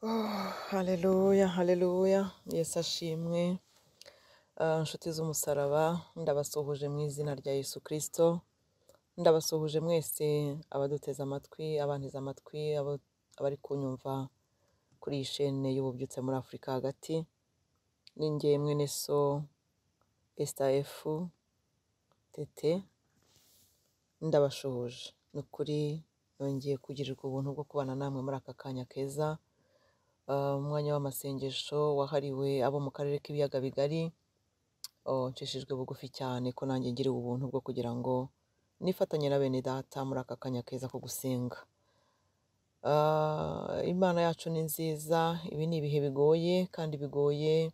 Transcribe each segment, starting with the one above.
Haleluya, haleluya, Yesu ashimwe. Nshuti z'umusaraba, ndabasuhuje mu izina rya Yesu Kristo. Ndabasuhuje mwese abaduteze amatwi, abanteze amatwi, abari kunyumva kuri iyi shene y'ububyutse muri Afurika hagati. Ninjye mwene so Esther tete, ndabashuhuje. Ni ukuri nongeye kugirirwa ubuntu bwo kubana namwe muri aka kanya keza. Umwanya w'amasengesho wahariwe abo mu karere k'ibiyaga bigari. Nshishijwe bugufi cyane ko nanjye ngiriwe ubuntu bwo kugira ngo nifatanye na BENEDATA muri aka kanya keza ko gusenga. Imana yacu ni nziza. Ibi ni ibihe bigoye kandi bigoye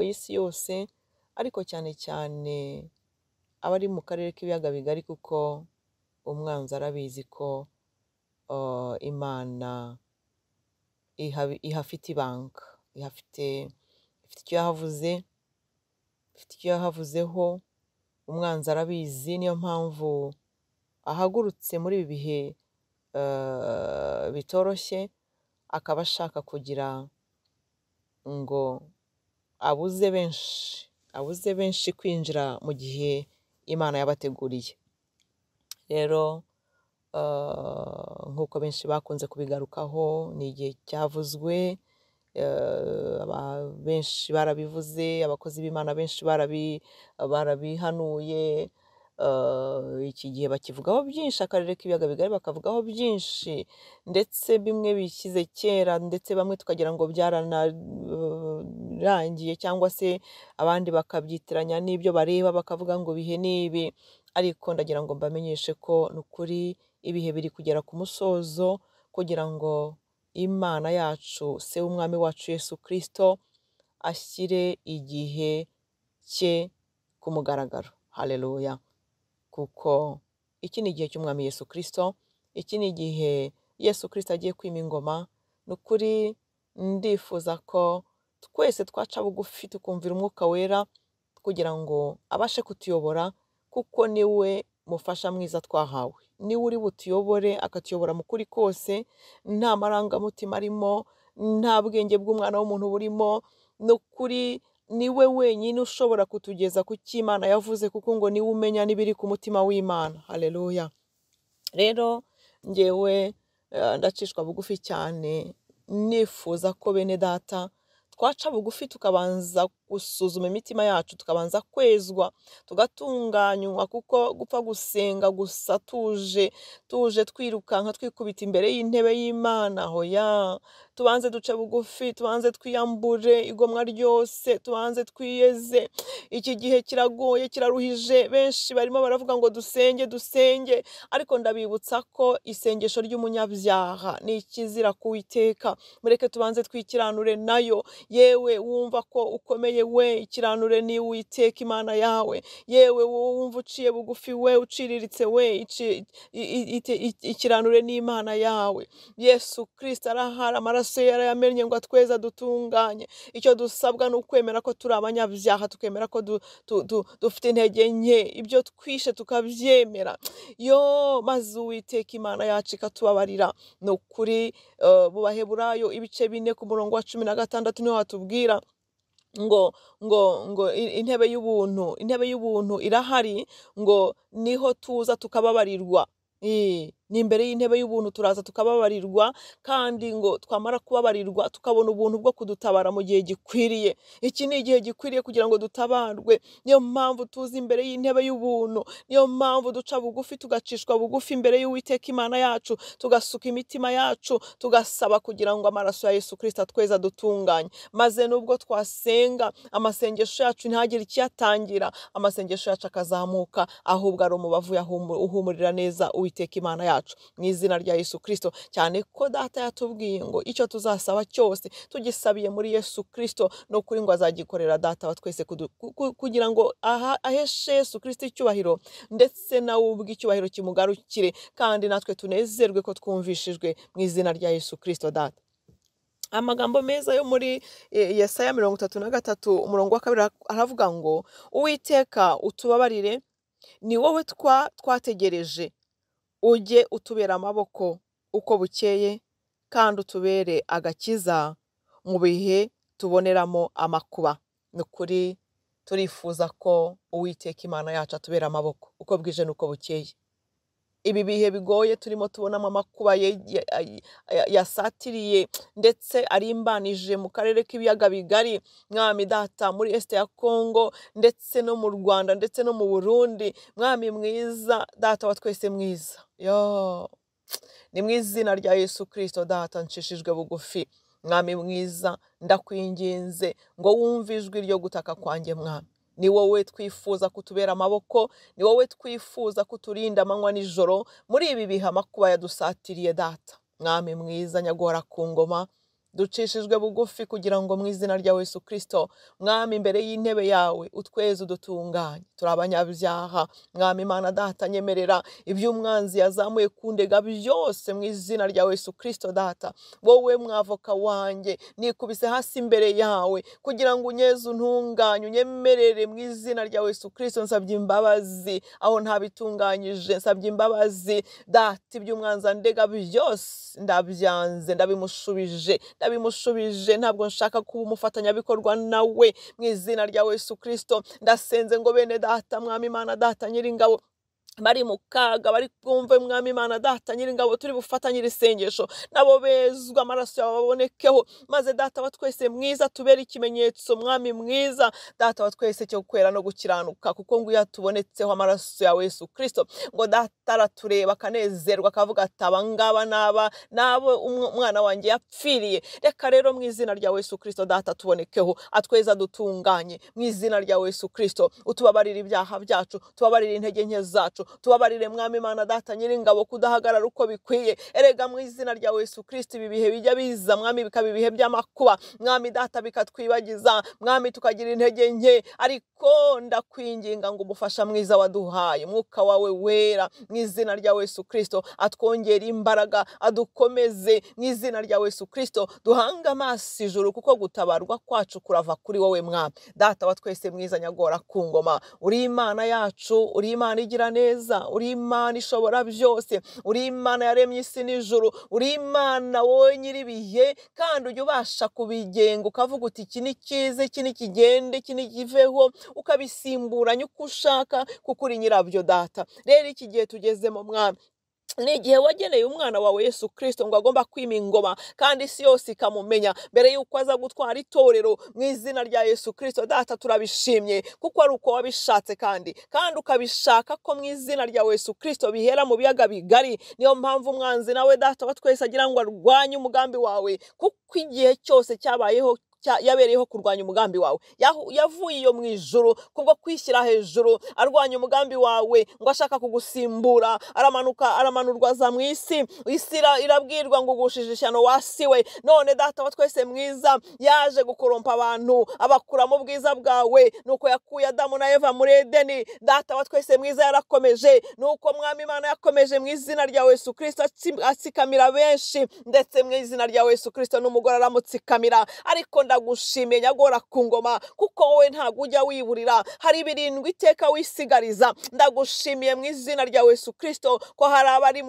isi yose, ariko cyane cyane abari mu karere k'ibiyaga bigari, kuko umwanzi arabizi ko Imana ihafite ibanga, ifite icyo yahavuze, ifite icyo yahavuzeho. Umwanzi arabizi, niyo mpamvu ahagurutse muri ibi bihe bitoroshye, akaba ashaka kugira ngo abuze benshi kwinjira mu gihe Imana yabateguriye. Rero nk'uko benshi bakunze kubigarukaho, ni igihe cyavuzwe, benshi barabivuze, abakozi b'Imana benshi barabihanuye. Iki gihe bakivugaho byinshi, akarere k'ibiyaga bigari bakavugaho byinshi, ndetse bimwe bishyize kera, ndetse bamwe tukagira ngo byaranarangiye, cyangwa se abandi bakabyitiranya n'ibyo bareba bakavuga ngo bihe n'ibi. Ariko ndagira ngo mbamenyeshe ko ni ukuri ibihe biri kugera ku musozo, kugira ngo Imana yacu, se w'umwami wacu Yesu Kristo, ashyire igihe cye ku mugaragaro. Haleluya. Kuko iki ni igihe cy'umwami Yesu Kristo, iki ni igihe Yesu Kristo agiye kwima ingoma. Ni ukuri ndifuza ko twese twaca bugufi tukumvira umwuka wera, kugira ngo abashe kutuyobora, kuko niwe mufasha mwiza twahawe. Niwe uri butuyobore, akatuyobora mu kuri kose, nta marangamutima arimo, nta bwenge bw'umwana w'umuntu burimo. Ni ukuri niwe wenyine ushobora kutugeza ku cyo Imana yavuze, kuko ngo niwe umenya n'ibiri ku mutima w'Imana. Haleluya. Rero njyewe ndacishwa bugufi cyane, nifuza ko BENEDATA twaca bugufi tukabanza gusuzuma imitima yacu, tukabanza kwezwa, tugatunganywa, kuko gupfa gusenga gusa tuje twirukanka twikubita imbere y'intebe y'Imana, hoya. Tubanze duce bugufi, tubanze twiyambure igomwa ryose, tubanze twiyeze. Iki gihe kiragoye, kiraruhije. Benshi barimo baravuga ngo dusenge, ariko ndabibutsa ko isengesho ry'umunyabyaha ni ikizira ku Uwiteka. Mureke tubanze twikiranure nayo. Yewe wumva ko ukomeye we, ikiranure ni Uwiteka Imana yawe. Yewe wumva uciye bugufi we, uciriritse we, ikiranure ni Imana yawe. Yesu Kristo arahari, amaraso ye yarayamennye ngo atweza dutunganye. Icyo dusabwa ni ukwemera ko turi abanyabyaha, tukemera ko dufite intege nke, ibyo twishe tukabyemera, maze Uwiteka Imana yacu ikatubabarira. Ni ukuri mu Baheburayo ibice 4 ku murongo wa 16 niho hatubwira ngo intebe y'ubuntu irahari, ngo niho tuza tukababarirwa. Ni imbere y'intebe y'ubuntu turaza tukababarirwa, kandi ngo twamara kubabarirwa tukabona ubuntu bwo kudutabara mu gihe gikwiriye. Iki ni igihe gikwiriye kugira ngo dutabarwe. Niyo mpamvu tuzi imbere y'intebe y'ubuntu, niyo mpamvu duca bugufi, tugacishwa bugufi imbere y'Uwiteka Imana yacu, tugasuka imitima yacu, tugasaba kugira ngo amaraso ya Yesu Kristo atweza dutunganye. Maze nubwo twasenga, amasengesho yacu ntagire ikiyatangira, amasengesho yacu akazamuka, ahubwo ari umubavu uhumurira neza Uwiteka Imana yacu, mu izina rya Yesu Kristo. Cyane ko Data yatubwiye ngo icyo tuzasaba cyose tugisabiye muri Yesu Kristo, no kuri ngo azagikorera Data wa twese, kugira ngo aheshe Yesu Kristo icyubahiro, ndetse nawe ubwe icyubahiro kimugarukire, kandi natwe tunezerwe ko twumvishijwe, mu izina rya Yesu Kristo. Data, amagambo meza yo muri Yesaya 33 umurongo wa 2 aravuga ngo Uwiteka utubabarire, ni wowe twategereje, ujye utubera amaboko uko bukeye kandi utubere agakiza mu bihe tuboneramo amakuba. Nukuri turifuza ko Uwiteka Imana yacu atubera amaboko uko bwije nuko bukeye. Ibi bihe bigoye turimo tubonamo amakuba yasatiriye ndetse arimbanije mu karere k'ibiyaga bigari, mwami data, muri Est ya Kongo ndetse no mu Rwanda ndetse no mu Burundi. Mwami mwiza data wa twese mwiza, ni mu izina rya Yesu Kristo data nshishijwe bugufi. Mwami mwiza ndakwinginze ngo wumve ijwi ryo gutaka kwanjye mwami. Ni wowe twifuza kutubera amaboko, ni wowe twifuza kuturinda amanywa nijoro muri ibi bihe amakuba yadusatiriye data. Mwami mwiza nyagora ku ngoma, ducishijwe bugufi kugira ngo mu izina rya Yesu Kristo mwami imbere y'intebe yawe utweze udutunganye. Turi abanyabyaha mwami Mana data, nyemerera iby'umwanzi yazamuye kundega byose mu izina rya Yesu Kristo data. Wowe mwavoka wanjye nikubise hasi imbere yawe kugira ngo unyeze untunganye, unyemerere mu izina rya Yesu Kristo. Nsabye imbabazi aho ntabitunganyije, nsabye imbabazi data, iby'umwanzi andega byose ndabyanze, ndabimushubije. Ntabwo nshaka kuba umufatanyabikorwa nawe mu izina rya Yesu Kristo. Ndasenze ngo bene data mwami Mana data nyiringabo bari mu kaga, bari bwumve mwami Mana data nyiringabo turi bufatanyire isengesho nabo bezwa, amaraso yawe babonekeho, maze data wa twese mwiza tubere ikimenyetso mwami mwiza data wa twese cyo kwera no gukiranuka, kuko ngo yatubonetseho amaraso ya Yesu Kristo ngo data aratureba akanezerwa akavuga ati aba ngaba nabo umwana wanjye yapfiriye. Reka rero mu izina rya Yesu Kristo data tubonekeho, atweza dutunganye mu izina rya Yesu Kristo. Utubabarire ibyaha byacu, tubabarire intege nke zacu, tubabarire mwami Mana data nyiringabo kudahagarara uko bikwiye. Erega mu izina rya Yesu Kristo ibi bihe bijya biza mwami bikaba ibihe by'amakuba mwami data, bikatwibagiza mwami tukagira intege nke, ariko ndakwinginga ngo umufasha mwiza waduhaye mwuka wawe wera mu izina rya Yesu Kristo atwongera imbaraga, adukomeze mu izina rya Yesu Kristo. Duhanga amaso ijuru kuko gutabarwa kwacu kurava kuri wowe mwami data wa twese mwiza nyagora ku ngoma. Uri Imana yacu, uri Imana igira neza, uri Imana ishobora byose, uri Imana yaremye isi n'ijuru, uri Imana wowe nyiribihe, kandi ujya ubasha kubigenga ukavuga uti iki ni cyiza, iki ni kigende, iki ni kiveho, ukabisimburanya uko ushaka kuko uri nyirabyo data. Rero iki gihe tugezemo mwami ni igihe wageneye umwana wawe Yesu Kristo ngo agomba kwima ingoma kandi isi yose ikamumenya mbere yuko aza gutwara itorero mu izina rya Yesu Kristo data. Turabishimye kuko ari uko wabishatse kandi ukabishaka ko mu izina rya Yesu Kristo bihera mu biyaga bigari. Niyo mpamvu umwanzi nawe data wa twese agira ngo arwanye umugambi wawe, kuko igihe cyose cyabayeho yabereyeho kurwanya umugambi wawe. Yavuye iyo mu ijuru kubwo kwishyira hejuru arwanya umugambi wawe ngo ashaka kugusimbura. Aramanurwa za mu isi irabwirwa ngo ugushije ishyano wasiwe. None data wa twese mwiza yaje gukorompa abantu abakura mu bwiza bwawe, nuko yakuye Adamu na Eva muri Edeni. Data wa twese mwiza yarakomeje, nuko mwami Imana yakomeje mu izina rya Yesu Kristo atsikamira benshi, ndetse mu izina rya Yesu Kristo n'umugore aramutsikamira. Ariko ndagushimiye nyagora ku ngoma kuko wowe ntabwo ujya wiburira, hari birindwi iteka wisigariza. Ndagushimiye mu izina rya Yesu Kristo ko hari abari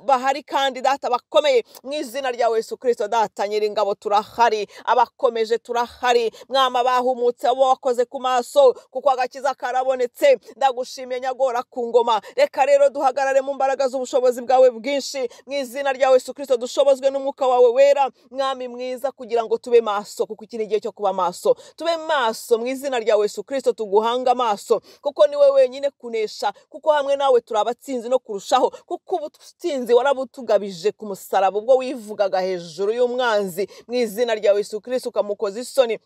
bahari kandi data bakomeye mu izina rya Yesu Kristo data nyiringabo. Turahari, abakomeje turahari mwama, bahumutse abo wakoze ku maso kuko agakiza karabonetse. Ndagushimiye nyagora ku ngoma. Reka rero duhagarare mu mbaraga z'ubushobozi bwawe bwinshi mu izina rya Yesu Kristo, dushobozwe n'umwuka wawe wera mwami mwiza, kugira ngo tube maso, kuko iki ni igihe cyo kuba maso. Tube maso mu izina rya Yesu Kristo, tuguhanga amaso kuko ni wowe wenyine kunesha, kuko hamwe nawe turabatsinzi no kurushaho, kuko ubutsinzi warabutugabije ku musaraba ubwo wivugaga hejuru y'umwanzi mu izina rya Yesu Kristo ukamukoza isoni.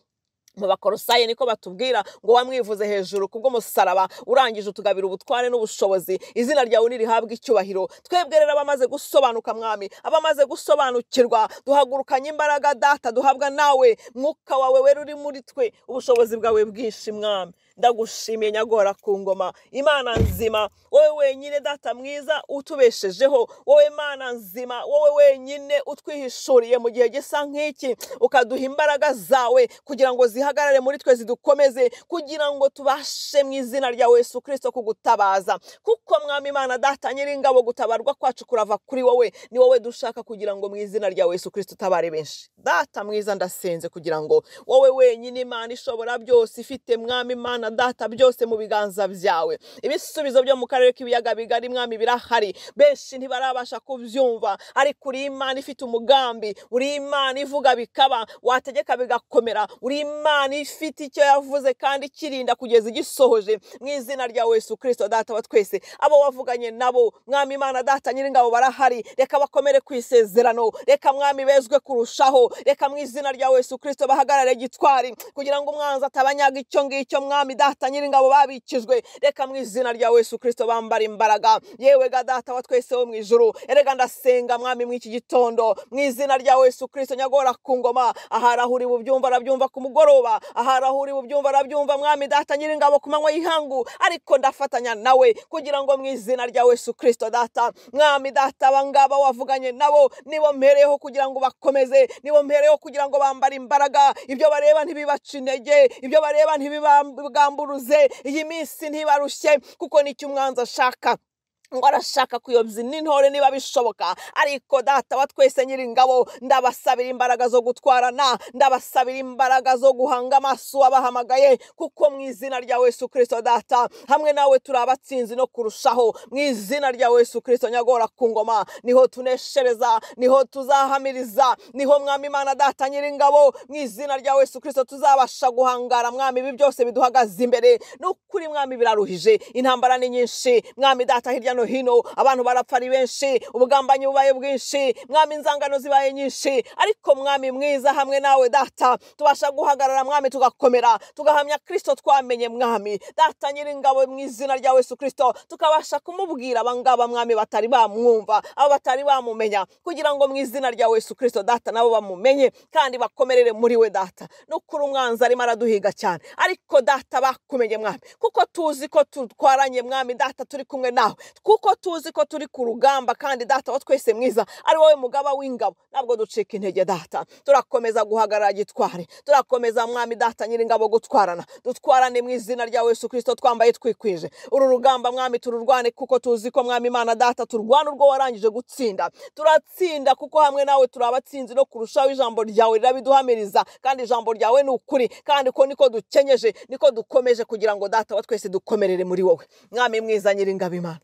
Mu Bakolosayi niko batubwira ngo wamwivuze hejuru kubwo musaraba, urangije utugabira ubutware n'ubushobozi. Izina ryawe nirihabwa icyubahiro. Twebwe rero abamaze gusobanuka mwami, abamaze gusobanukirwa, duhagurukanye imbaraga data duhabwa nawe mwuka wawe wera uri muri twe, ubushobozi bwawe bwinshi mwami. ndagushimiye nyagora ku ngoma, Imana nzima, wowe wenyine data mwiza utubeshejeho, wowe Mana nzima, wowe wenyine utwihishuriye mu gihe gisa nk'iki, ukaduha imbaraga zawe kugira ngo zihagarare muri twe zidukomeze, kugira ngo tubashe mu izina rya Yesu Kristo kugutabaza, kuko mwami Imana data nyiringabo gutabarwa kwacu kurava kuri wowe, ni wowe dushaka kugira ngo mu izina rya Yesu Kristo utabare benshi. Data mwiza ndasenze kugira ngo wowe wenyine Imana ishobora byose, ifite mwami Imana data byose mu biganza byawe, ibisubizo byo mu karere k'ibiyaga bigari mwami birahari, benshi ntibarabasha kubyumva, ariko uri Imana ifite umugambi, uri Imana ivuga bikaba, wategeka bigakomera, uri Imana ifite icyo yavuze kandi kirinda kugeza igisohoje, mu izina rya Yesu Kristo data wa twese. Abo wavuganye nabo mwami Imana data nyiringabo barahari, reka bakomere ku isezerano, reka mwami bezwe kurushaho, reka mu izina rya Yesu Kristo bahagarare gitwari, kugira ngo umwanzi atabanyaga icyo ngicyo mwami data nyiringabo babikijwe, reka mu izina rya Yesu Kristo bambara imbaraga. Yewe ga data wa twese wo mu ijuru, erega ndasenga mwami mw'iki gitondo mu izina rya Yesu Kristo nyagora ku ngoma, aharahuri bubyumva arabyumva ku mugoroba, aharahuri bubyumva arabyumva mwami data nyiringabo ku manywa y'ihangu, ariko ndafatanya nawe kugira ngo mu izina rya Yesu Kristo data mwami data abangaba wavuganye nabo nibo mpereyeho kugira ngo bakomeze, nibo mpereyeho kugira ngo bambare imbaraga, ibyo bareba ntibibaca intege, ibyo bareba ntibibagamburuze, iyi minsi ntibarushye, kuko nicyo umwanzi ashaka, ngo arashaka kuyobya n'intore niba bishoboka. Ariko data wa twese nyiringabo, ndabasabira imbaraga zo gutwarana, ndabasabira imbaraga zo guhanga amaso abahamagaye, kuko mu izina rya Yesu Kristo data hamwe nawe turabatsinzi no kurushaho, mu izina rya Yesu Kristo nyagora ku ngoma, niho tuneshereza, niho tuzahamiriza, niho mwami Imana data nyiringabo mu izina rya Yesu Kristo tuzabasha guhangara mwami ibi byose biduhagaze imbere. N'ukuri mwami biraruhije, intambara ni nyinshi mwami data, hirya no hino abantu barapfa ari benshi, ubugambanyi bubaye bwinshi mwami, inzangano zibaye nyinshi, ariko mwami mwiza hamwe nawe data tubasha guhagarara mwami, tugakomera, tugahamya Kristo twamenye mwami data nyiringabo mu izina rya Yesu Kristo, tukabasha kumubwira abangaba mwami batari bamwumva, abo batari bamumenya, kugira ngo mu izina rya Yesu Kristo data nabo bamumenye kandi bakomerere muri we data. N'ukuri umwanzi arimo araduhiga cyane, ariko data bakumenye mwami, kuko tuzi ko tutwaranye mwami data turi kumwe nawe, kuko tuzi ko turi ku rugamba, kandi data wa twese mwiza ari wowe mugaba w'ingabo, ntabwo ducika intege data, turakomeza guhagarara gitware, turakomeza mwami data nyiringabo gutwarana, dutwarane mu izina rya Yesu Kristo twambaye twikwije. Uru rugamba mwami tururwane, kuko tuzi ko mwami Imana data turwana urwo warangije gutsinda, turatsinda kuko hamwe nawe turabatsinzi no kurushaho. Ijambo ryawe rirabiduhamiriza, kandi ijambo ryawe ni ukuri, kandi ko niko dukenyeje, niko dukomeje, kugira ngo data wa twese dukomerere muri wowe mwami mwiza nyiringabo Imana.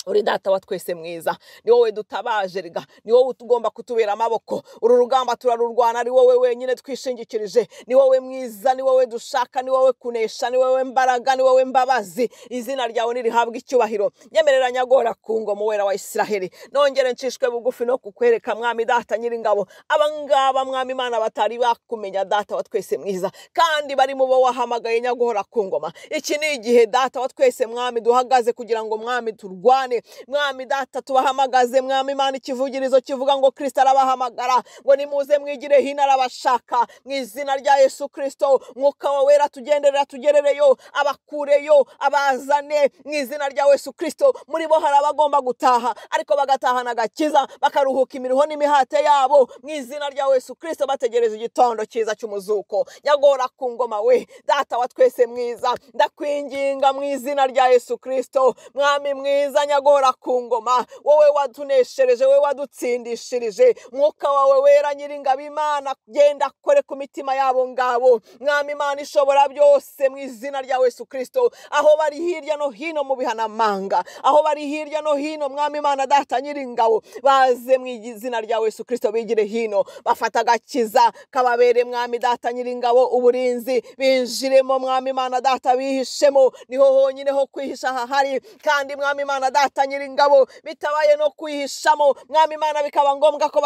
Uri data wa twese mwiza, ni wowe dutabaje riga, ni wowe tugomba kutubera amaboko. Uru rugamba turarurwana, ari wowe wenyine twishingikirije, ni wowe mwiza, ni wowe dushaka, ni wowe kunesha, ni wowe mbaraga, ni wowe mbabazi. Izina ryawe nirihabwa icyubahiro. Nyemerera nyagora ku ngoma wera wa Isiraheli, nongere ncishwe bugufi no kukwereka mwami data nyiringabo abangaba mwami Imana batari bakumenya data wa twese mwiza, kandi bari mu bo wahamagaye nyagora ku ngoma. Iki ni igihe data wa twese mwami duhagaze kugira ngo mwami turwane mwami data, tubahamagaze mwami Imana ikivugirizo kivuga ngo Kristo arabahamagara, ngo nimuze mwigire hino arabashaka, mu izina rya Yesu Kristo mwuka wawe wera tugenderera, tugerereyo, abakureyo, abazane mu izina rya Yesu Kristo. Muri bo hari abagomba gutaha, ariko bagatahana agakiza, bakaruhuka imiruho n'imihate yabo mu izina rya Yesu Kristo, bategereza igitondo cyiza cy'umuzuko. Nyagora ku ngoma we data wa twese mwiza, ndakwinginga mu izina rya Yesu Kristo mwami mwiza nyagora ku ngoma, wowe watuneshereje, wowe wadutsindishirije, mwuka wawe wera nyiringabo Imana genda kore ku mitima yabo ngabo mwami Imana ishobora byose, mu izina rya Yesu Kristo. Aho bari hirya no hino mu bihanamanga, aho bari hirya no hino mwami Imana data nyiringabo, baze mu izina rya Yesu Kristo, bigire hino, bafata agakiza kababere mwami data nyiringabo uburinzi, binjiremo mwami Imana data, bihishemo, niho honyine ho kwihisha hahari, kandi mwami Imana data nyiringabo bitabaye no kwihishamo mwami Imana bikaba ngombwa ko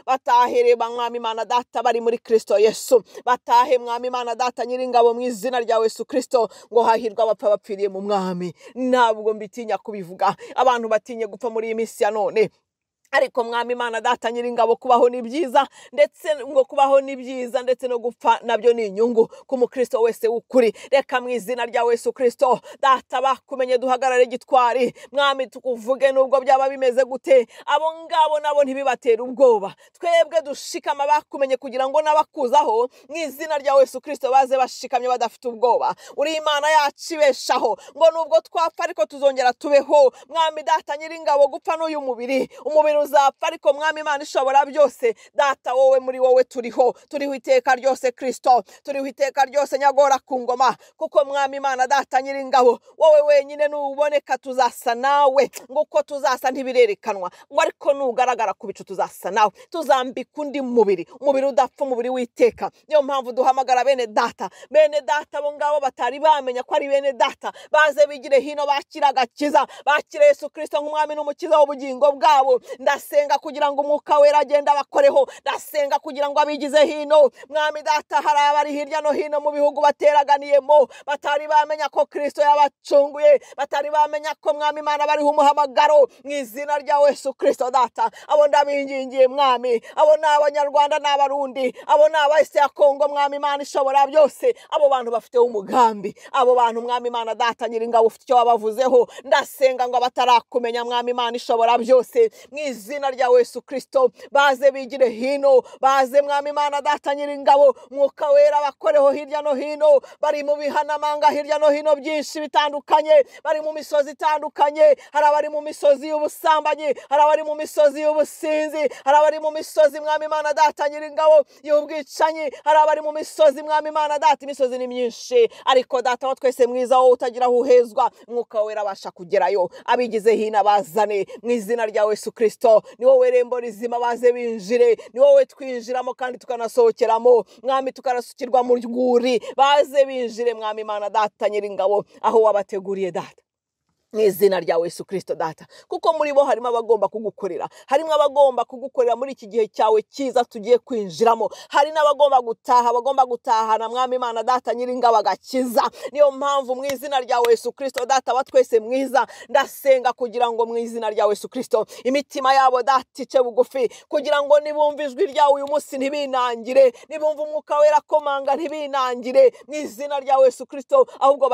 batahere mwami Imana data bari muri Kristo Yesu, batahe mwami Imana data nyiringabo mu izina rya Yesu Kristo. Ngo hahirwa abapfa bapfiriye mu mwami, ntabwo mbitinya kubivuga, abantu batinye gupfa muri iyi minsi ya none, ariko mwami Imana data nyiringabo kubaho ni byiza, ndetse ngo kubaho ni byiza ndetse no gupfa nabyo ni inyungu ku mukristo wese w'ukuri. Reka mu izina rya Yesu Kristo data bakumenye duhagarare gitwari mwami, tukuvuge nubwo byaba bimeze gute, abo ngabo nabo ntibibatera ubwoba. Twebwe dushikama bakumenye kugira ngo nabakuzaho mu izina rya Yesu Kristo baze bashikamye badafite ubwoba. Uri Imana yacu ibeshaho, ngo nubwo twapfa ariko tuzongera tubeho mwami data nyiringabo. Gupfa n'uyu umubiri uzapfa, ariko mwami Imana ishobora byose data, wowe muri wowe turiho iteka ryose Kristo, turiho iteka ryose nyagora ku ngoma, kuko mwami Imana data nyiringabo wowe wenyine nuboneka tuzasa nawe, nguko tuzasa ntibirerekanwa, ngo ariko nugaragara ku bicu tuzasa nawe, tuzambika undi mubiri udapfa, umubiri w'iteka. Niyo mpamvu duhamagara bene data bo ngabo batari bamenya ko ari bene data, baze bigire hino bakira agakiza, bakire Yesu Kristo nk'umwami n'umukiza w'ubugingo bwabo. Ndasenga kugira ngo umwuka wera agenda bakoreho, ndasenga kugira ngo abigize hino mwami data. Hari abari hirya no hino mu bihugu bateraganiyemo, batari bamenya ko Kristo yabacunguye, batari bamenya ko mwami Imana bariho umuhamagaro mu izina rya Yesu Kristo data. Abo ndabingingiye mwami, abo ni Abanyarwanda n'Abarundi, abo ni abahise ya Kongo mwami Imana ishobora byose. Abo bantu bafite umugambi, abo bantu mwami Imana data nyiringabo ufite icyo wabavuzeho. Ndasenga ngo batarakumenya mwami Imana ishobora byose mu izina rya Yesu Kristo baze bigire hino, baze mwami Imana data nyiringabo mwuka wera bakoreho hirya no hino. Bari mu bihanamanga hirya no hino byinshi bitandukanye, bari mu misozi itandukanye. Hari abari mu misozi y'ubusambanyi, hari abari mu misozi y'ubusinzi, hari abari mu misozi mwami Imana data nyiringabo y'ubwicanyi, hari abari mu misozi mwami Imana data. Imisozi ni myinshi, ariko data wa twese mwiza wowe utagira aho uhezwa, mwuka wera abasha kugerayo. Abigize hino bazane mu izina rya Yesu Kristo. Ni wowe rembo rizima, baze binjire. Ni wowe twinjiramo kandi tukanasohokeramo mwami, tukarasukirwa mu rwuri. Baze binjire mwami Imana data nyiringabo aho wabateguriye data, mu izina rya Yesu Kristo data. Kuko muri bo harimo abagomba kugukorera, harimo abagomba kugukorera muri iki gihe cyawe cyiza tugiye kwinjiramo. Hari n'abagomba gutaha, bagomba gutahana mwami Imana data nyiringabo agakiza. Niyo mpamvu mu izina rya Yesu Kristo data wa twese mwiza, ndasenga kugira ngo mu izina rya Yesu Kristo imitima yabo data ice bugufi, kugira ngo nibumva ijwi ryawe uyu munsi ntibinangire, nibumva umwuka wera komanga ntibinangire mu izina rya Yesu Kristo, ahubwo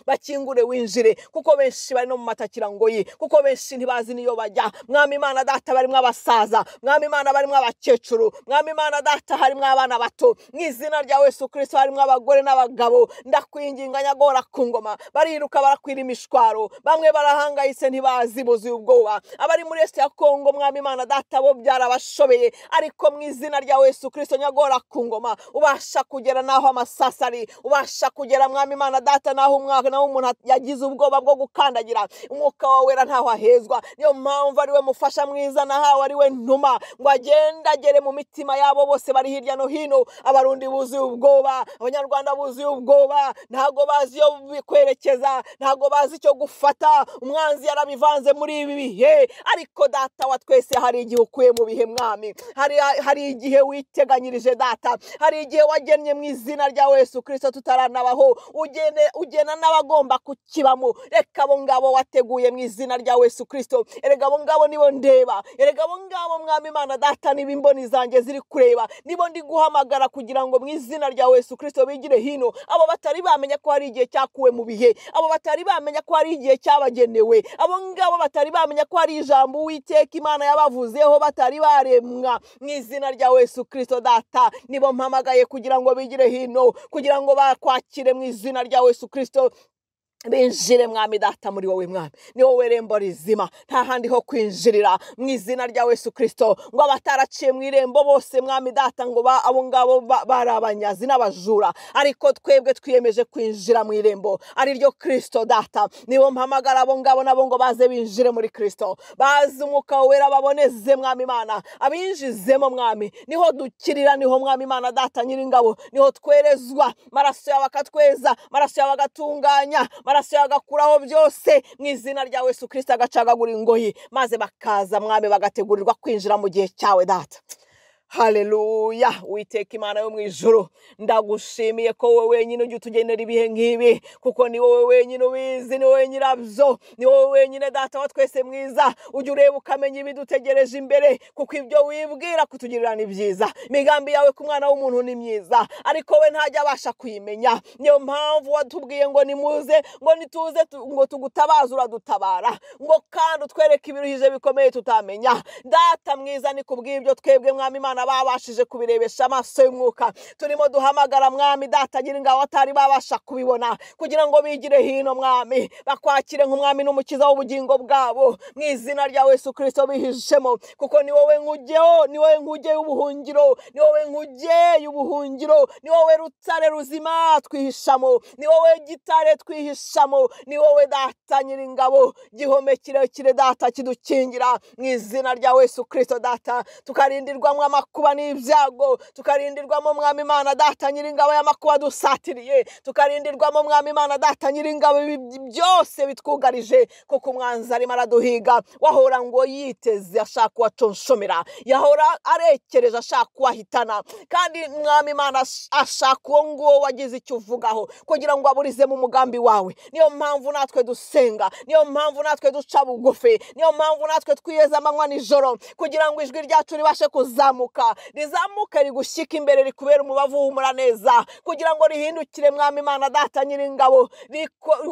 bakingure winjire. Kuko benshi bari no mu matakirangoyi, kuko benshi ntibazi niyo bajya mwami Imana data. Barimo abasaza mwami Imana, barimo abakecuru mwami Imana data, harimo abana bato mu izina rya Yesu Kristo, harimo abagore n'abagabo. Ndakwinginga nyagora ku ngoma, bariruka barakwira imishwaro, bamwe barahangayitse ntibazi buzuye ubwoba. Abari muri Esther ya Kongo mwami Imana data bo byarabashobeye, ariko mu izina rya Yesu Kristo nyagora ku ngoma ubasha kugera naho amasasari, ubasha kugera mwami Imana data naho umuntu yagize ubwoba bwo gukandagira. Umwuka wawe wera ntaho ahezwa. Niyo mpamvu ari we mufasha mwiza nahawe, ari we ntuma ngo agendagere mu mitima yabo bose bari hirya no hino. Abarundi buzuye ubwoba, Abanyarwanda buzuye ubwoba, ntago bazi iyo bikwerekeza, ntago bazi icyo gufata. Umwanzi yarabivanze muri ibi bihe, ariko data wa twese hari igihe ukuye mu bihe mwami, hari igihe witeganyirije data, hari igihe wagennye mu izina rya Yesu Kristo tutaranabaho, ugena n'abagomba kukibamo. Reka abo ngabo wateguye mu izina rya Yesu Kristo. Erega abo ngabo nibo ndeba, erega abo ngabo mwami Imana data niba imboni zanjye ziri kureba, nibo ndi guhamagara kugira ngo mu izina rya Yesu Kristo bigire hino. Abo batari bamenya ko hari igihe cyakuwe mu bihe, abo batari bamenya ko hari igihe cyabagenewe, abo ngabo batari bamenya ko hari ijambo Uwiteka Imana yabavuzeho batari baremwa, mu izina rya Yesu Kristo data nibo mpamagaye kugira ngo bigire hino, kugira ngo bakwakire mu izina rya Yesu Kristo. Binjire mwami data muri wowe mwami, ni wowe rembo rizima, nta handi ho kwinjirira mu izina rya Yesu Kristo. Ngo abataraciye mu irembo bose mwami data, ngo abo ngabo bari abanyazi n'abajura, ariko twebwe twiyemeje kwinjira mu irembo ari ryo Kristo data. Nibo mpamagara abo ngabo nabo ngo baze binjire muri Kristo, bazi umwuka wera baboneze mwami Imana, abinjizemo mwami. Niho dukirira, niho mwami Imana data nyiringabo, niho twerezwa. Maraso yawe akatweza, maraso yawe agatunganya, maraso yagakuraho byose mu izina rya Yesu Kristo, agacagagura ingoyi, maze bakaza mwami bagategurirwa kwinjira mu gihe cyawe data. Haleluya, Uwiteka Imana yo mu ijuru, ndagushimiye ko wowe wenyine ujya utugenera ibihe nk'ibi, kuko ni wowe wenyine ubizi, ni wowe nyirabyo, ni wowe wenyine Data wa twese mwiza, ujya ureba ukamenya ibidutegereje imbere, kuko ibyo wibwira kutugirira ni byiza. Imigambi yawe ku mwana w'umuntu ni myiza, ariko we ntajya abasha kuyimenya. Niyo mpamvu watubwiye ngo nimuze, ngo nituze ngo tugutabaze uradutabara, ngo kandi utwereke ibiruhije bikomeye tutamenya. Data mwiza, ni kubw'ibyo twebwe Mwami Imana babashije kubirebesha amaso y'umwuka turimo duhamagara Mwami Data Nyiringabo atari babasha kubibona, kugira ngo bigire hino Mwami, bakwakire nk'Umwami n'Umukiza w'ubugingo bwabo, mu izina rya Yesu Kristo bihishemo, kuko ni wowe nkugeho, ni wowe nkuge y'ubuhungiro, ni wowe nkuge y'ubuhungiro, ni wowe rutare ruzima twihishamo, ni wowe gitare twihishamo, ni wowe Data Nyiringabo, gihome kirekire Data kidukingira, mu izina rya Yesu Kristo Data, tukarindirwamo amakuba n'ibyago, tukarindirwamo Mwami Imana Data Nyiringabo y'amakuba dusatiriye, tukarindirwamo Mwami Imana Data Nyiringabo byose bitwugarije, kuko umwanzi arimo araduhiga, wahora ngo yiteze ashaka uwaconshomera, yahora arekereje ashaka uwahitana, kandi Mwami Imana ashaka uwo nguwo wagize icyo uvugaho, kugira ngo aburize mu mugambi wawe. Niyo mpamvu natwe dusenga, niyo mpamvu natwe duca bugufi, niyo mpamvu natwe twiyeza amanywa nijoro, kugira ngo ijwi ryacu ribashe kuzamuka, rizamuke rigushyika imbere, rikubera umubavu uhumura neza, kugira ngo rihindukire Mwami Imana Data Nyiringabo,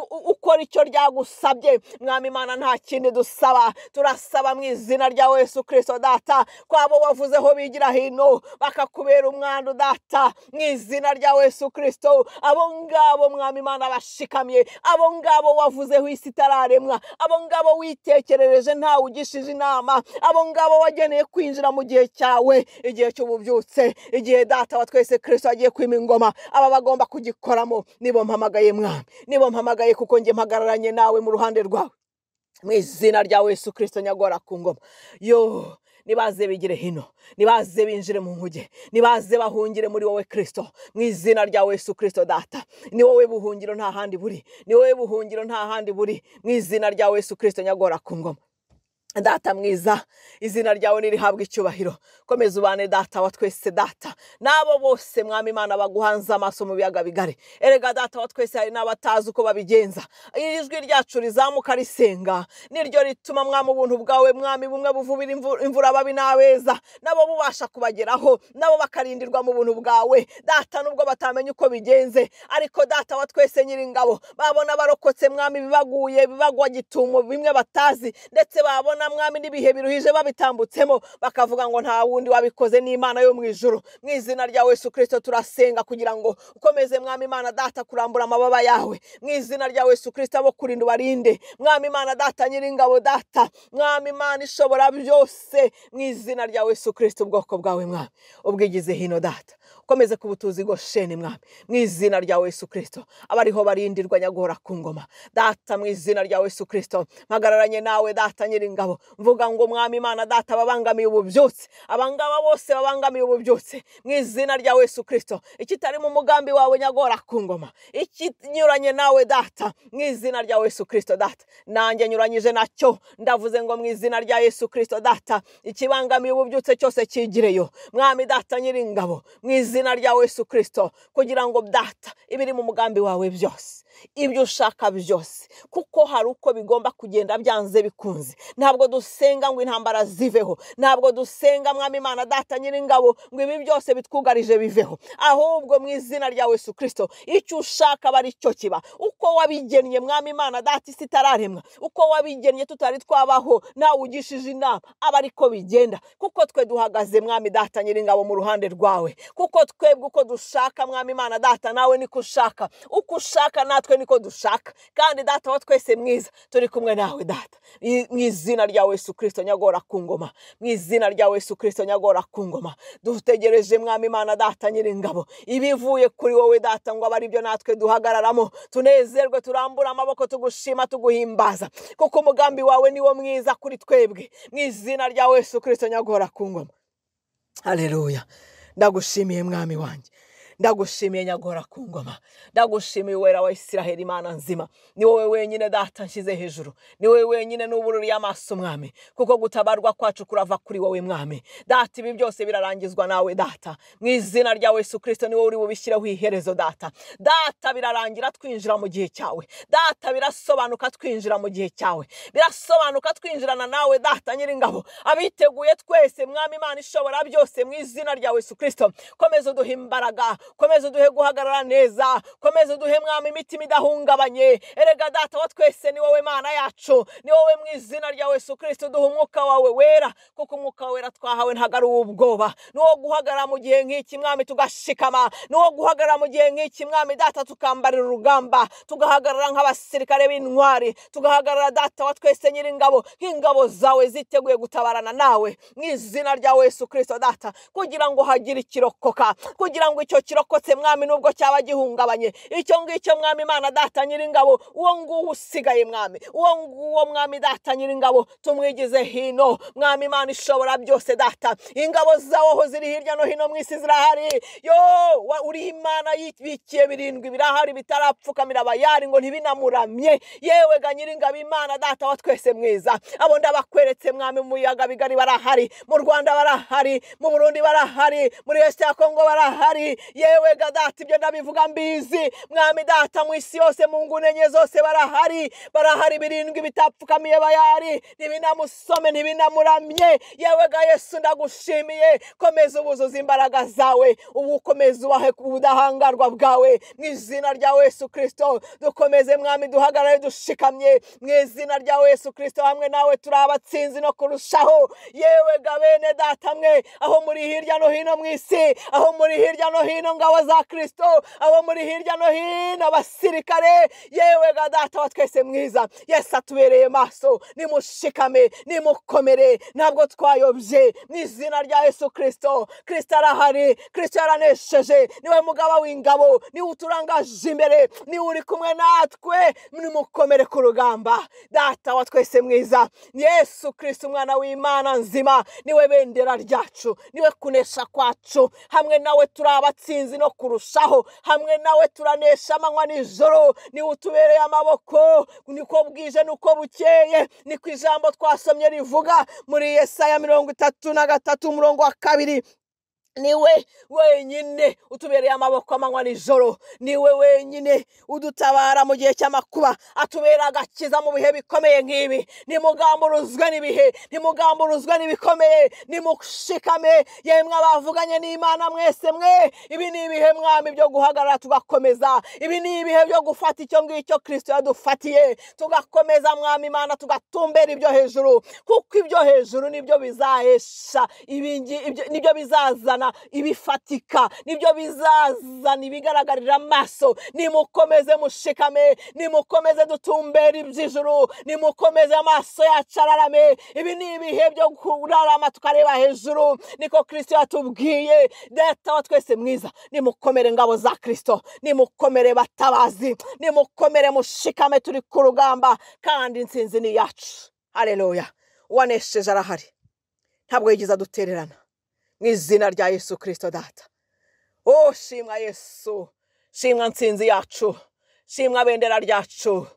ukora icyo ryagusabye. Mwami Imana, nta kindi dusaba, turasaba mu izina rya Yesu Kristo Data, ko abo wavuzeho bigira hino bakakubera umwandu Data, mu izina rya Yesu Kristo, abo ngabo Mwami Imana bashikamye, abo ngabo wavuzeho isi itararemwa, abo ngabo witekerereje ntawe ugishije inama, abo ngabo wageneye kwinjira mu gihe cyawe, igihe cy'ububyutse, igihe Data wa twese Kristo agiye kwima ingoma, aba bagomba kugikoramo. Nibo mpamagaye Mwami, nibo mpamagaye, kuko nge mpagararanye nawe mu ruhande rwawe, mu izina rya Yesu Kristo nyagora ku ngoma. Yo, nibaze bigire hino, nibaze binjire mu nkuge, nibaze bahungire muri wowe Kristo, mu izina rya Yesu Kristo Data. Ni wowe buhungiro, nta handi buri, ni wowe buhungiro, nta handi buri, mu izina rya Yesu Kristo nyagora ku ngoma. Data mwiza, izina ryawe nirihabwa icyubahiro, komeza ubane Data wa twese Data, nabo bose Mwami Imana baguhanze amaso mu biyaga bigari. Erega Data wa twese hari n'abatazi uko babigenza, ijwi ryacu rizamuka risenga, niryo rituma Mwami ubuntu bwawe Mwami bumwe buvubira imvura babi n'abeza, nabo bubasha kubageraho, nabo bakarindirwa mu buntu bwawe Data, nubwo batamenya uko bigenze, ariko Data wa twese Nyiringabo, babona barokotse Mwami bibaguye, bibagwa gitumo bimwe batazi, ndetse babona Mwami n'ibihe biruhije babitambutsemo, bakavuga ngo nta wundi wabikoze n'Imana yo mu ijuru. Mu izina rya Yesu Kristo turasenga, kugira ngo ukomeze Mwami Imana Data kurambura amababa yawe, mu izina rya Yesu Kristo abo kurinda ubarinde Mwami Imana Data Nyiringabo Data, Mwami Imana ishobora byose, mu izina rya Yesu Kristo ubwoko bwawe Mwami ubwigize hino Data, ukomeze kubutuzi Gosheni Mwami, mu izina rya Yesu Kristo, abariho barindirwa nyagora ku ngoma Data, mu izina rya Yesu Kristo mpagararanye nawe Data Nyiringabo, mvuga ngo Mwami Imana Data babangamiye ububyutse, abangaba bose babangamiye ububyutse, mu izina rya Yesu Kristo, ikitari mu mugambi wawe nyagora ku ngoma, ikinyuranye nawe Data, mu izina rya Yesu Kristo Data, nanjye nyuranyije nacyo, ndavuze ngo mu izina rya Yesu Kristo Data, ikibangamiye ububyutse cyose kigireyo Mwami Data Nyiringabo, mu izina rya Yesu Kristo, kugira ngo Data ibiri mu mugambi wawe byose, ibyo ushaka byose, kuko hari uko bigomba kugenda byanze bikunze. Ntabwo dusenga ngo intambara ziveho, ntabwo dusenga Mwami Imana Data Nyiringabo ngo ibi byose bitwugarije biveho, ahubwo mu izina rya Yesu Kristo icyo ushaka bari cyo kiba, uko wabigennye Mwami Imana Data isi itararemwa, uko wabigennye tutari twabaho nawe ugishije inama, aba ariko bigenda, kuko twe duhagaze Mwami Data Nyiringabo mu ruhande rwawe, kuko twebwe uko dushaka Mwami Imana Data nawe niko ushaka, uko ushaka natwe niko dushaka, kandi Data wa twese mwiza turi kumwe nawe Data, mu izina rya Yesu Kristo nyagora ku ngoma, mu izina rya Yesu Kristo nyagora ku ngoma. Dutegereje Mwami Imana Data Nyiringabo ibivuye kuri wowe Data, ngo abari byo natwe duhagararamo, tunezerwe, turambura amaboko, tugushima, tuguhimbaza, kuko umugambi wawe niwo mwiza kuri twebwe, mu izina rya Yesu Kristo nyagora ku ngoma. Haleluya, ndagushimiye Mwami wanjye, ndagushimiye nyagora ku ngoma, ndagushimiye wera wa Isiraheli Imana nzima. Ni wowe wenyine data nshyize hejuru, ni wowe wenyine n'ubururi y'amaso mwami, kuko gutabarwa kwacu kurava kuri wowe mwami. Data ibi byose birarangizwa nawe data, mu izina rya Yesu Kristo ni wowe uri bubishyireho iherezo data. Data birarangira twinjira mu gihe cyawe, data birasobanuka twinjira mu gihe cyawe, birasobanuka twinjirana nawe data nyiringabo. Abiteguye twese mwami Imana ishobora byose, mu izina rya Yesu Kristo komeza uduhe imbaraga, komeza uduhe guhagarara neza, komeza uduhe mwami imitima idahungabanye. Erega data wa twese ni wowe Mana yacu, ni wowe mu izina rya Yesu Kristo duha umwuka wawe wera, kuko umwuka wera twahawe ntago ari ubwoba. Ni wo guhagarara mu gihe nk'iki mwami tugashikama, ni wo guhagarara mu gihe nk'iki mwami data tukambarira urugamba, tugahagarara nk'abasirikare b'intwari, tugahagarara data wa twese nyiringabo nk'ingabo zawe ziteguye gutabarana nawe mu izina rya Yesu Kristo data, kugira ngo hagire ikirokoka, kugira ngo icyo kirokotse mwami nubwo cyaba gihungabanye, icyo ngicyo mwami Imana data nyiringabo, uwo nguwo usigaye mwami, uwo nguwo mwami data nyiringabo tumwigize hino mwami Imana ishobora byose data. Ingabo zawe aho ziri hirya no hino mu isi zirahari, yo uri Imana yibikiye birindwi birahari bitarapfukamira abayari ngo ntibinamuramye. Yewe ga nyiringabo Imana data wa twese mwiza, abo ndabakweretse mwami, mu biyaga bigari barahari, mu Rwanda barahari, mu Burundi barahari, muri Est ya Kongo barahari. Yewe ga data ibyo ndabivuga mbizi mwami data, mu isi yose mu ngune enye zose barahari birindwi bitapfukamiye bayari, ntibinamusome ntibinamuramye. Yewe ga Yesu ndagushimiye, komeza ubuzuza imbaraga zawe, ubu komeza ubahe ubudahangarwa bwawe mu izina rya Yesu Kristo. Dukomeze mwami duhagarare dushikamye mu izina rya Yesu Kristo, hamwe nawe turi abatsinzi no kurushaho. Yewe ga bene data mwe aho muri hirya no hino mu isi, aho muri hirya no hino ngabo za Kristo, aho muri hirya no hino abasirikare, yewe ga data wa twese mwiza, Yesu atubereye maso, nimushikame nimukomere, ntabwo twayobye mu izina rya Yesu Kristo. Kristo arahari, Kristo yaranesheje, niwe mugaba w'ingabo, niwe uturangaje imbere, niwe uri kumwe natwe, nimukomere ku rugamba data wa twese mwiza. Yesu Kristo umwana w'Imana nzima, niwe bendera ryacu, niwe kunesha kwacu, hamwe nawe turi abatsinzi no kurushaho, hamwe nawe turanesha amanywa n'ijoro, niwe utubereye amaboko, niko bwije nuko bukeye, niko ijambo twasomye rivuga muri Yesaya 33 umurongo wa 2. Niwe wenyine utubereye amaboko amanywa n'ijoro, niwe wenyine udutabara mu gihe cy'amakuba, atubera agakiza mu bihe bikomeye nk'ibi. Nimugamburuzwe n'ibihe, nimugamburuzwe n'ibikomeye, nimushikame yemwe abavuganye n'Imana mwese mwe. Ibi ni ibihe mwami byo guhagarara tugakomeza, ibi ni ibihe byo gufata icyo ngicyo Kristo yadufatiye, tugakomeza mwami Imana, tugatumbera ibyo hejuru, kuko ibyo hejuru nibyo bizahesha nibyo bizazana ibifatika, nibyo bizazana ibigaragarira amaso. Nimukomeze mushikame, nimukomeze dutumbera iby'ijuru, nimukomeze amaso yacu ararame. Ibi ni ibihe byo kurarama tukareba hejuru, niko Kristo yatubwiye. Data wa twese mwiza, nimukomere ngabo za Kristo, nimukomere batabazi, nimukomere mushikame, turi ku rugamba kandi intsinzi ni yacu. Haleluya. Uwanesheje arahari, ntabwo yigize adutererana mu izina rya Yesu Kristo data. Oh shimwa Yesu, shimwa ntsinzi yacu, shimwa bendera ryacu.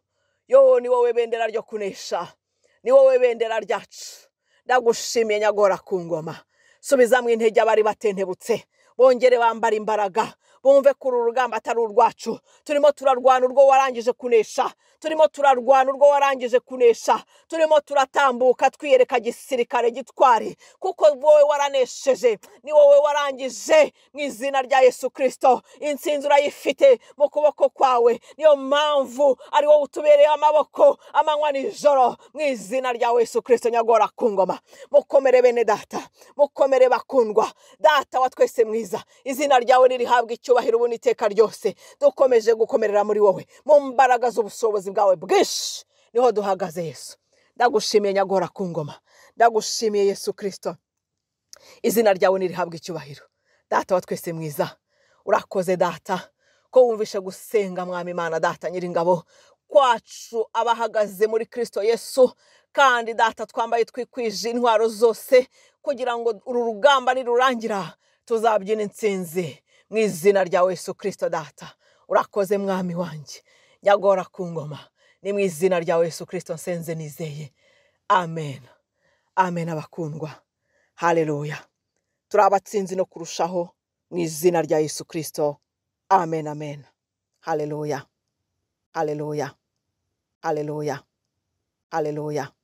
Yo ni wowe bendera ryo kunesha, ni wowe bendera ryacu. Ndagushimiye nyagora ku ngoma, subiza mu intege abari batentebutse, bongere bambara imbaraga, bumve kuri urugamba atari urwacu. Turimo turarwana urwo warangije kunesha, turimo turarwana urwo warangije kunesha, turimo turatambuka twiyereka gisirikare gitwari, kuko wowe waranesheje, ni wowe warangije mu izina rya Yesu Kristo. Intsinzi urayifite mu kuboko kwawe, niyo mpamvu ari wowe utubereye amaboko amanywa n'ijoro mu izina rya Yesu Kristo. Nyagora ku ngoma, mukomere bene data, mukomere bakundwa data wa twese mwiza, izina ryawe ririhabwa icyubahiro ubu n'iteka ryose. Dukomeje gukomerera muri wowe mu mbaraga z'ubushobozi bwawe bwinshi, niho duhagaze Yesu. Ndagushimiye nyagora ku ngoma, ndagushimiye Yesu Kristo, izina ryawe nirihabwa icyubahiro. Data wa twese mwiza, urakoze data ko wumvishe gusenga mwami Imana data nyiringabo kwacu abahagaze muri Kristo Yesu. Kandi data twambaye twikwije intwaro zose, kugira ngo uru rugamba nirurangira tuzabyina intsinzi mu izina rya Yesu Kristo data. Urakoze mwami wanjye, nyagora ku ngoma, ni mu izina rya Yesu Kristo nsenze nizeye, amen. Amen abakundwa, haleluya. Turi abatsinzi no kurushaho mu izina rya Yesu Kristo, amen amen, haleluya, haleluya, haleluya, haleluya.